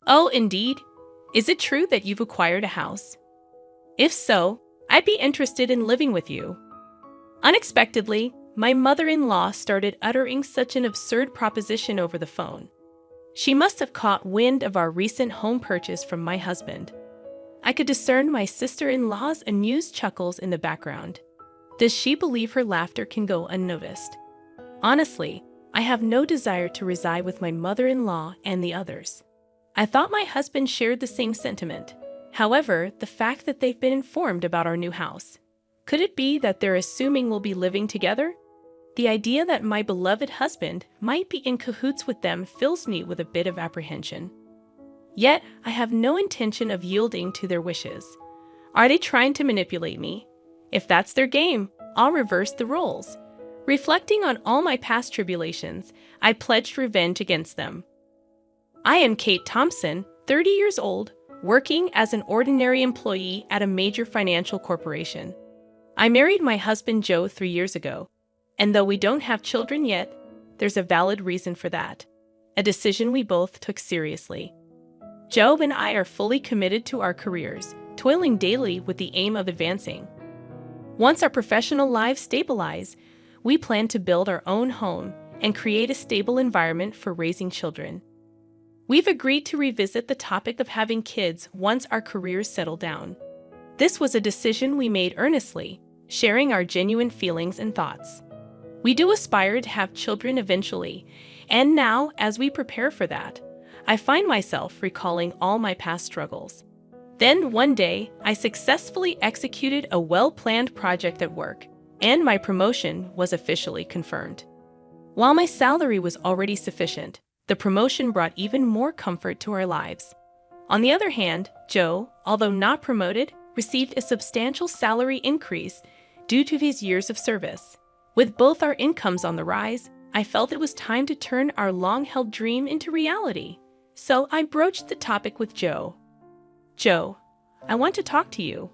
Oh, indeed. Is it true that you've acquired a house? If so, I'd be interested in living with you. Unexpectedly, my mother-in-law started uttering such an absurd proposition over the phone. She must have caught wind of our recent home purchase from my husband. I could discern my sister-in-law's amused chuckles in the background. Does she believe her laughter can go unnoticed? Honestly, I have no desire to reside with my mother-in-law and the others. I thought my husband shared the same sentiment. However, the fact that they've been informed about our new house. Could it be that they're assuming we'll be living together? The idea that my beloved husband might be in cahoots with them fills me with a bit of apprehension. Yet, I have no intention of yielding to their wishes. Are they trying to manipulate me? If that's their game, I'll reverse the roles. Reflecting on all my past tribulations, I pledged revenge against them. I am Kate Thompson, 30 years old, working as an ordinary employee at a major financial corporation. I married my husband Joe 3 years ago, and though we don't have children yet, there's a valid reason for that. A decision we both took seriously. Joe and I are fully committed to our careers, toiling daily with the aim of advancing. Once our professional lives stabilize, we plan to build our own home and create a stable environment for raising children. We've agreed to revisit the topic of having kids once our careers settle down. This was a decision we made earnestly, sharing our genuine feelings and thoughts. We do aspire to have children eventually, and now, as we prepare for that, I find myself recalling all my past struggles. Then one day, I successfully executed a well-planned project at work, and my promotion was officially confirmed. While my salary was already sufficient, the promotion brought even more comfort to our lives. On the other hand, Joe, although not promoted, received a substantial salary increase due to his years of service. With both our incomes on the rise, I felt it was time to turn our long-held dream into reality. So I broached the topic with Joe. Joe, I want to talk to you.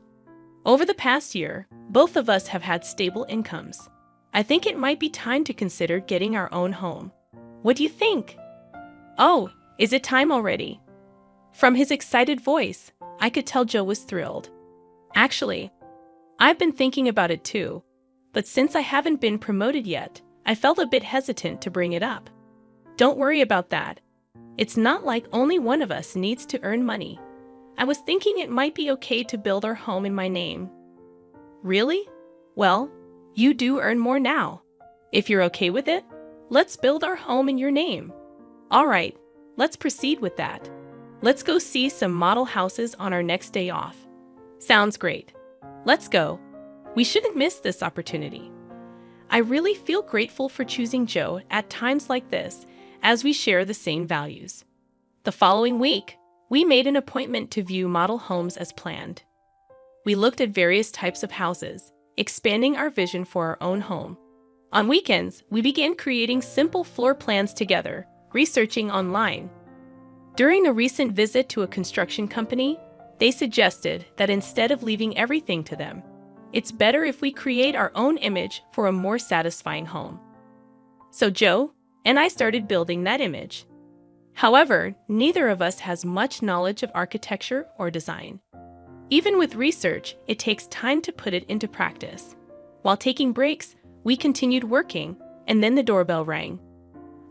Over the past year, both of us have had stable incomes. I think it might be time to consider getting our own home. What do you think? Oh, is it time already? From his excited voice, I could tell Joe was thrilled. Actually, I've been thinking about it too, but since I haven't been promoted yet, I felt a bit hesitant to bring it up. Don't worry about that. It's not like only one of us needs to earn money. I was thinking it might be okay to build our home in my name. Really? Well, you do earn more now. If you're okay with it, let's build our home in your name. All right, let's proceed with that. Let's go see some model houses on our next day off. Sounds great. Let's go. We shouldn't miss this opportunity. I really feel grateful for choosing Joe at times like this, as we share the same values. The following week, we made an appointment to view model homes as planned. We looked at various types of houses, expanding our vision for our own home. On weekends, we began creating simple floor plans together, researching online. During a recent visit to a construction company, they suggested that instead of leaving everything to them, it's better if we create our own image for a more satisfying home. So Joe and I started building that image. However, neither of us has much knowledge of architecture or design. Even with research, it takes time to put it into practice. While taking breaks, we continued working, and then the doorbell rang.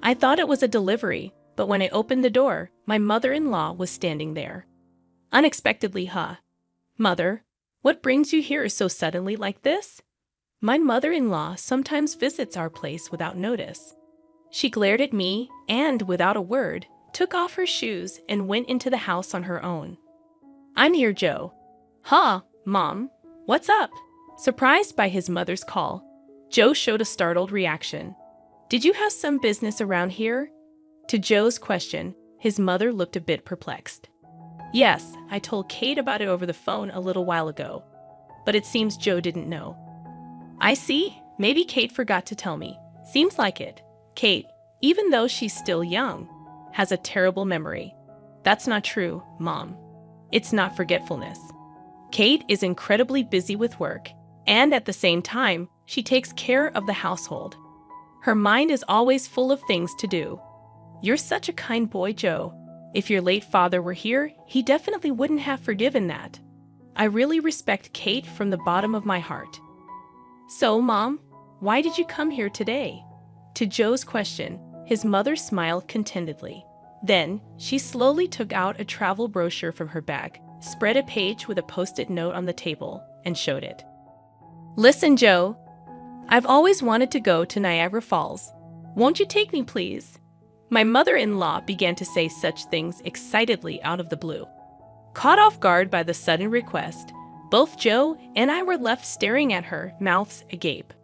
I thought it was a delivery, but when I opened the door, my mother-in-law was standing there. Unexpectedly, Mother, what brings you here so suddenly like this? My mother-in-law sometimes visits our place without notice. She glared at me and, without a word, took off her shoes and went into the house on her own. I'm here, Joe. Mom, what's up? Surprised by his mother's call, Joe showed a startled reaction. Did you have some business around here? To Joe's question, his mother looked a bit perplexed. Yes, I told Kate about it over the phone a little while ago, but it seems Joe didn't know. I see. Maybe Kate forgot to tell me. Seems like it. Kate, even though she's still young, has a terrible memory. That's not true, Mom. It's not forgetfulness. Kate is incredibly busy with work, and at the same time, she takes care of the household. Her mind is always full of things to do. You're such a kind boy, Joe. If your late father were here, he definitely wouldn't have forgiven that. I really respect Kate from the bottom of my heart. So, Mom, why did you come here today? To Joe's question, his mother smiled contentedly. Then, she slowly took out a travel brochure from her bag, spread a page with a post-it note on the table, and showed it. Listen, Joe. I've always wanted to go to Niagara Falls. Won't you take me, please? My mother-in-law began to say such things excitedly out of the blue. Caught off guard by the sudden request, both Joe and I were left staring at her, mouths agape.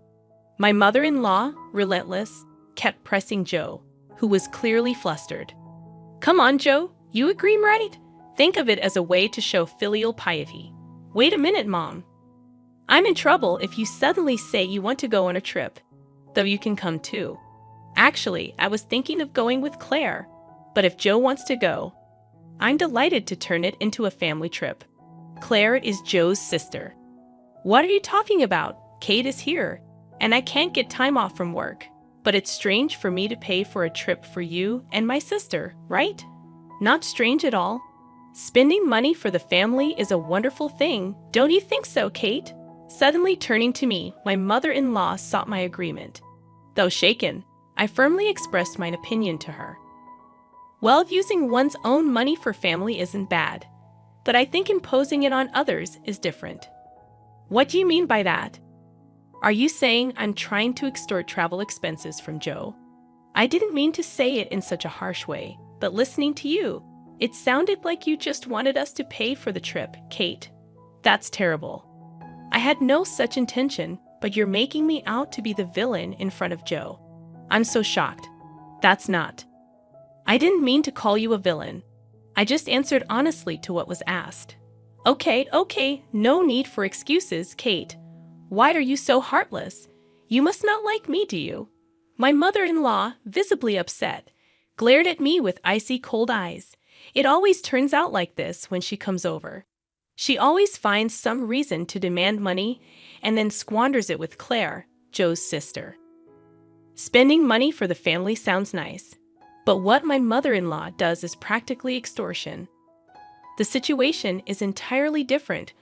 My mother-in-law, relentless, kept pressing Joe, who was clearly flustered. Come on, Joe, you agree, right? Think of it as a way to show filial piety. Wait a minute, Mom. I'm in trouble if you suddenly say you want to go on a trip, though you can come too. Actually, I was thinking of going with Claire, but if Joe wants to go, I'm delighted to turn it into a family trip. Claire is Joe's sister. What are you talking about? Kate is here, and I can't get time off from work. But it's strange for me to pay for a trip for you and my sister, right? Not strange at all. Spending money for the family is a wonderful thing, don't you think so, Kate? Suddenly turning to me, my mother-in-law sought my agreement. Though shaken, I firmly expressed my opinion to her. Well, using one's own money for family isn't bad, but I think imposing it on others is different. What do you mean by that? Are you saying I'm trying to extort travel expenses from Joe? I didn't mean to say it in such a harsh way, but listening to you, it sounded like you just wanted us to pay for the trip, Kate. That's terrible. I had no such intention, but you're making me out to be the villain in front of Joe. I'm so shocked. That's not. I didn't mean to call you a villain. I just answered honestly to what was asked. Okay, no need for excuses, Kate. Why are you so heartless? You must not like me, do you? My mother-in-law, visibly upset, glared at me with icy cold eyes. It always turns out like this when she comes over. She always finds some reason to demand money and then squanders it with Claire, Joe's sister. Spending money for the family sounds nice, but what my mother-in-law does is practically extortion. The situation is entirely different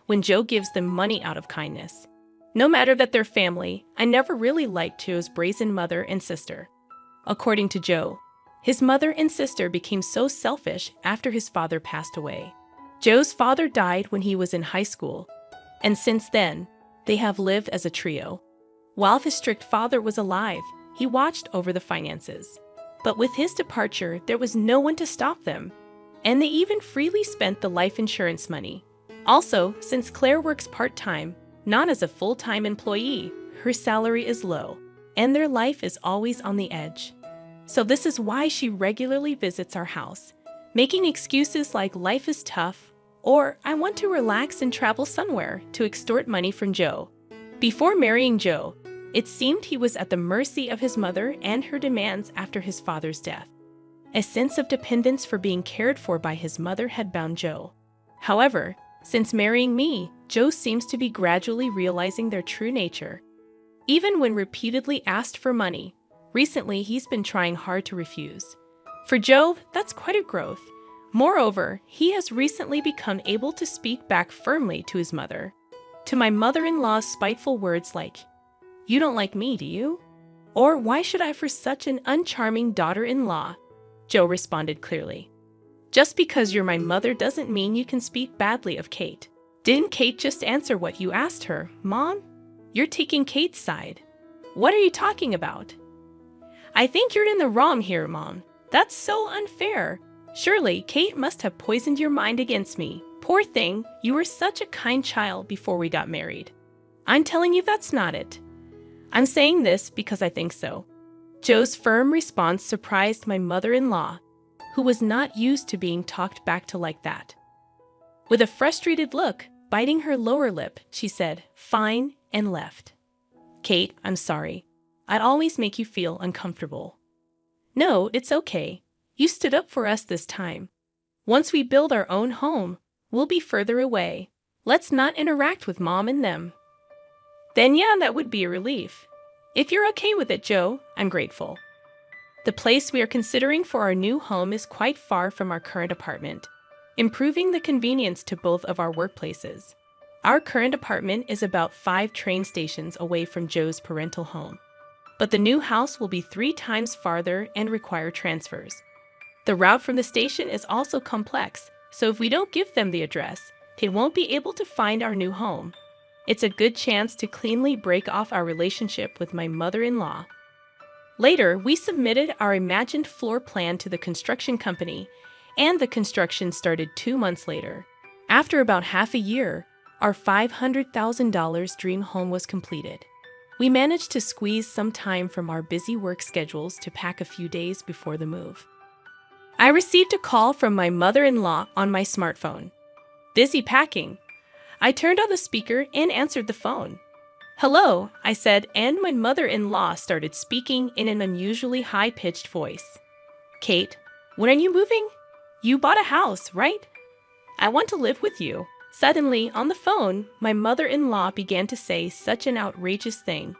when Joe gives them money out of kindness. No matter that they're family, I never really liked Joe's brazen mother and sister. According to Joe, his mother and sister became so selfish after his father passed away. Joe's father died when he was in high school, and since then, they have lived as a trio. While his strict father was alive, he watched over the finances. But with his departure, there was no one to stop them, and they even freely spent the life insurance money. Also, since Claire works part-time, not as a full-time employee, her salary is low, and their life is always on the edge. So this is why she regularly visits our house, making excuses like life is tough, or I want to relax and travel somewhere to extort money from Joe. Before marrying Joe, it seemed he was at the mercy of his mother and her demands after his father's death. A sense of dependence for being cared for by his mother had bound Joe. However, since marrying me, Joe seems to be gradually realizing their true nature. Even when repeatedly asked for money, recently he's been trying hard to refuse. For Joe, that's quite a growth. Moreover, he has recently become able to speak back firmly to his mother. To my mother-in-law's spiteful words like, "You don't like me, do you?" Or "Why should I for such an uncharming daughter-in-law?" Joe responded clearly. "Just because you're my mother doesn't mean you can speak badly of Kate. Didn't Kate just answer what you asked her, Mom? You're taking Kate's side. What are you talking about?" "I think you're in the wrong here, Mom. That's so unfair. Surely Kate must have poisoned your mind against me. Poor thing, you were such a kind child before we got married." "I'm telling you that's not it. I'm saying this because I think so." Joe's firm response surprised my mother-in-law, who was not used to being talked back to like that. With a frustrated look, biting her lower lip, she said, "Fine," and left. "Kate, I'm sorry. I'd always make you feel uncomfortable." "No, it's okay. You stood up for us this time. Once we build our own home, we'll be further away. Let's not interact with Mom and them." "Then yeah, that would be a relief. If you're okay with it, Joe, I'm grateful." The place we are considering for our new home is quite far from our current apartment, improving the convenience to both of our workplaces. Our current apartment is about 5 train stations away from Joe's parental home, but the new house will be 3 times farther and require transfers. The route from the station is also complex, so if we don't give them the address, they won't be able to find our new home. It's a good chance to cleanly break off our relationship with my mother-in-law. Later, we submitted our imagined floor plan to the construction company, and the construction started 2 months later. After about half a year, our $500,000 dream home was completed. We managed to squeeze some time from our busy work schedules to pack a few days before the move. I received a call from my mother-in-law on my smartphone. Busy packing. I turned on the speaker and answered the phone. "Hello," I said, and my mother-in-law started speaking in an unusually high-pitched voice. "Kate, when are you moving? You bought a house, right? I want to live with you." Suddenly, on the phone, my mother-in-law began to say such an outrageous thing.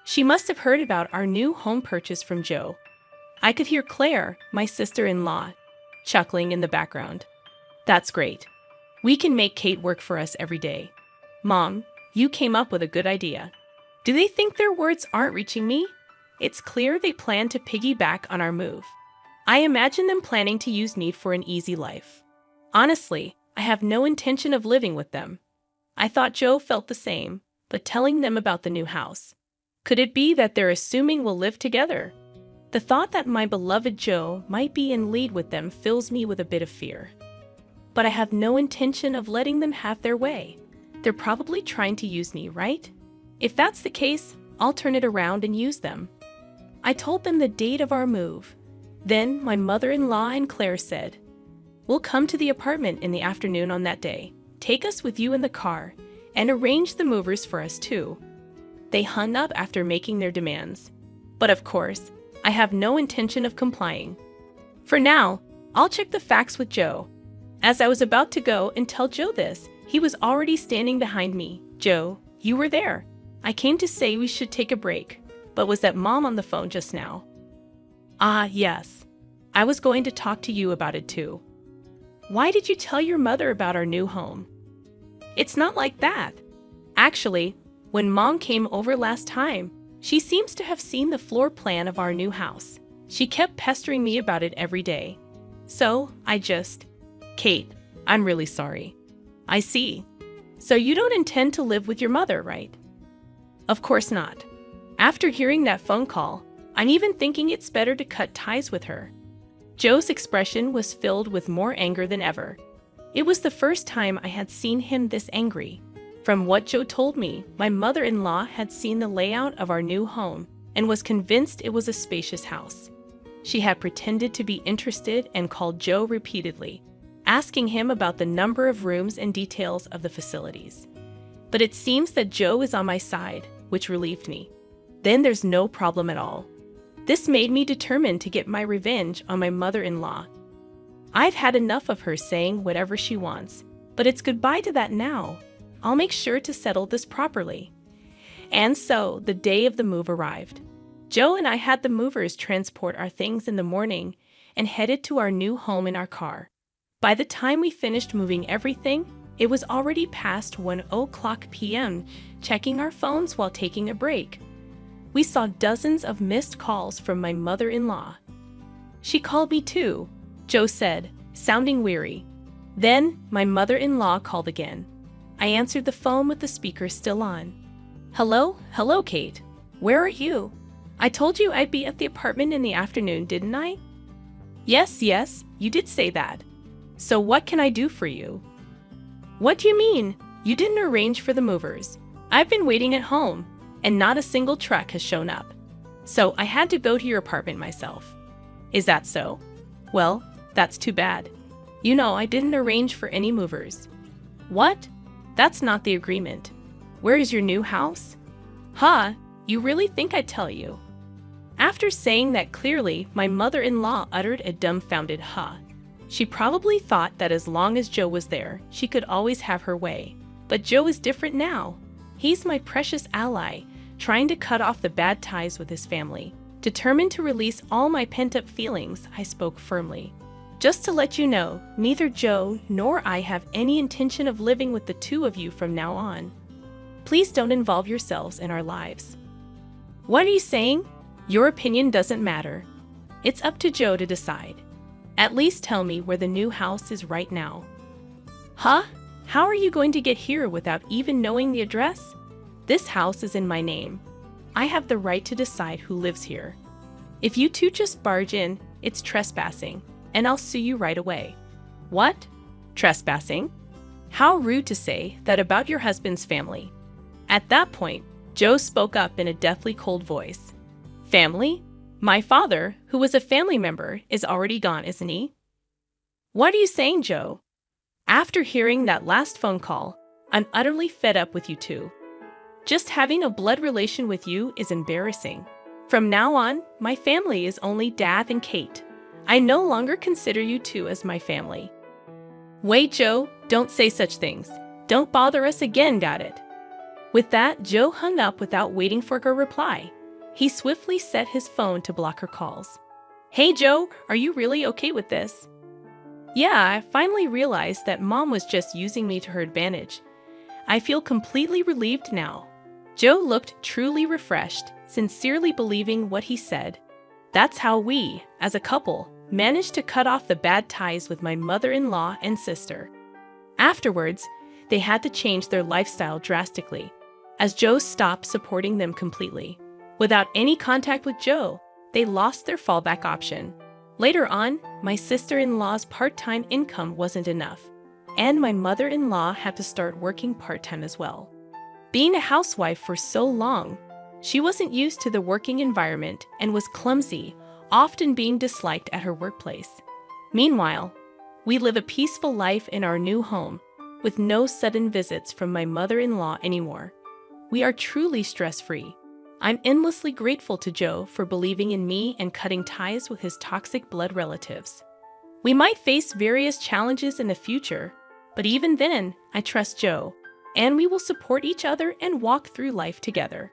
She must have heard about our new home purchase from Joe. I could hear Claire, my sister-in-law, chuckling in the background. "That's great. We can make Kate work for us every day. Mom, you came up with a good idea." Do they think their words aren't reaching me? It's clear they plan to piggyback on our move. I imagine them planning to use me for an easy life. Honestly, I have no intention of living with them. I thought Joe felt the same, but telling them about the new house. Could it be that they're assuming we'll live together? The thought that my beloved Joe might be in league with them fills me with a bit of fear. But I have no intention of letting them have their way. They're probably trying to use me, right? If that's the case, I'll turn it around and use them. I told them the date of our move. Then my mother-in-law and Claire said, "We'll come to the apartment in the afternoon on that day. Take us with you in the car, and arrange the movers for us too." They hung up after making their demands. But of course, I have no intention of complying. For now, I'll check the facts with Joe. As I was about to go and tell Joe this, he was already standing behind me. "Joe, you were there. I came to say we should take a break, but was that Mom on the phone just now?" "Ah, yes. I was going to talk to you about it too." "Why did you tell your mother about our new home?" "It's not like that. Actually, when Mom came over last time, she seems to have seen the floor plan of our new house. She kept pestering me about it every day. So, Kate, I'm really sorry." "I see. So you don't intend to live with your mother, right?" "Of course not. After hearing that phone call, I'm even thinking it's better to cut ties with her." Joe's expression was filled with more anger than ever. It was the first time I had seen him this angry. From what Joe told me, my mother-in-law had seen the layout of our new home and was convinced it was a spacious house. She had pretended to be interested and called Joe repeatedly, asking him about the number of rooms and details of the facilities. But it seems that Joe is on my side, which relieved me. Then there's no problem at all. This made me determined to get my revenge on my mother-in-law. I've had enough of her saying whatever she wants, but it's goodbye to that now. I'll make sure to settle this properly. And so, the day of the move arrived. Joe and I had the movers transport our things in the morning and headed to our new home in our car. By the time we finished moving everything, it was already past 1:00 p.m., checking our phones while taking a break. We saw dozens of missed calls from my mother-in-law. "She called me too," Joe said, sounding weary. Then my mother-in-law called again. I answered the phone with the speaker still on. Hello, Kate. Where are you? I told you I'd be at the apartment in the afternoon, didn't I?" Yes, you did say that. So what can I do for you?" "What do you mean? You didn't arrange for the movers. I've been waiting at home, and not a single truck has shown up. So I had to go to your apartment myself." "Is that so? Well, that's too bad. You know I didn't arrange for any movers." "What? That's not the agreement. Where is your new house?" "Huh? You really think I'd tell you?" After saying that clearly, my mother-in-law uttered a dumbfounded "huh." She probably thought that as long as Joe was there, she could always have her way. But Joe is different now. He's my precious ally, trying to cut off the bad ties with his family. Determined to release all my pent-up feelings, I spoke firmly. Just to let you know, neither Joe nor I have any intention of living with the two of you from now on. Please don't involve yourselves in our lives. What are you saying? Your opinion doesn't matter. It's up to Joe to decide. At least tell me where the new house is right now. Huh? How are you going to get here without even knowing the address? This house is in my name. I have the right to decide who lives here. If you two just barge in, it's trespassing, and I'll sue you right away. What? Trespassing? How rude to say that about your husband's family. At that point, Joe spoke up in a deathly cold voice. Family? My father, who was a family member, is already gone, isn't he? What are you saying, Joe? After hearing that last phone call, I'm utterly fed up with you two. Just having a blood relation with you is embarrassing. From now on, my family is only Dad and Kate. I no longer consider you two as my family. Wait, Joe, don't say such things. Don't bother us again, got it? With that, Joe hung up without waiting for her reply. He swiftly set his phone to block her calls. Hey, Joe, are you really okay with this? Yeah, I finally realized that Mom was just using me to her advantage. I feel completely relieved now. Joe looked truly refreshed, sincerely believing what he said. That's how we, as a couple, managed to cut off the bad ties with my mother-in-law and sister. Afterwards, they had to change their lifestyle drastically, as Joe stopped supporting them completely. Without any contact with Joe, they lost their fallback option. Later on, my sister-in-law's part-time income wasn't enough, and my mother-in-law had to start working part-time as well. Being a housewife for so long, she wasn't used to the working environment and was clumsy, often being disliked at her workplace. Meanwhile, we live a peaceful life in our new home, with no sudden visits from my mother-in-law anymore. We are truly stress-free. I'm endlessly grateful to Joe for believing in me and cutting ties with his toxic blood relatives. We might face various challenges in the future, but even then, I trust Joe, and we will support each other and walk through life together.